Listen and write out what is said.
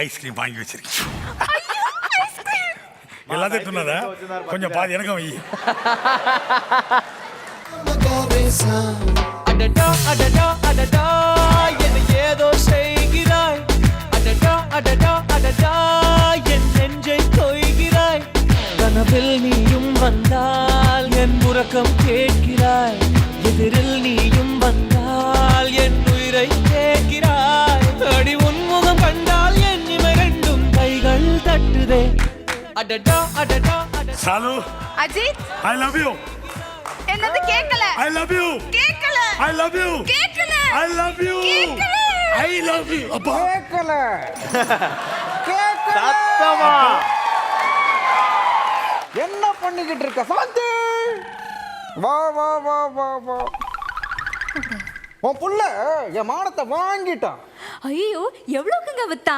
Ice cream வாங்கி வச்சிருக்கேன். எல்லாத்தையும் துண்ணாத, கொஞ்சம் பாதி எனக்கும் வை. அடடா அடடா அடடா என்னை ஏதோ செய்கிறாய். அடடா அடடா அடடா என் நெஞ்சை கொய்கிறாய். கனவில் நீயும் வந்தால் என் உறக்கம் கேட்கிறாய். எதிரில் நீயும் வந்தால் என் உயிரை கேட்கிறாய். அடி உன்முகம் கண்டால் என் இமை ரெண்டும் கைகள் தட்டுதே. அடடா அடடா அடடா. சாலு, அஜித், ஐ லவ் யூ. என்னது கேக்கல? I love you. கேக்கல. I love you. கேக்கல. I love you. கேக்கல. I love you. அப்பா கேட்கல கேட்கல. சத்தமா என்ன பண்ணிக்கிட்டு இருக்க சாந்தி? வா வா வா வா வா. உன் புள்ள என் மானத்தை வாங்கிட்டான். ஐயோ, எவ்வளவுக்குங்க வித்தா?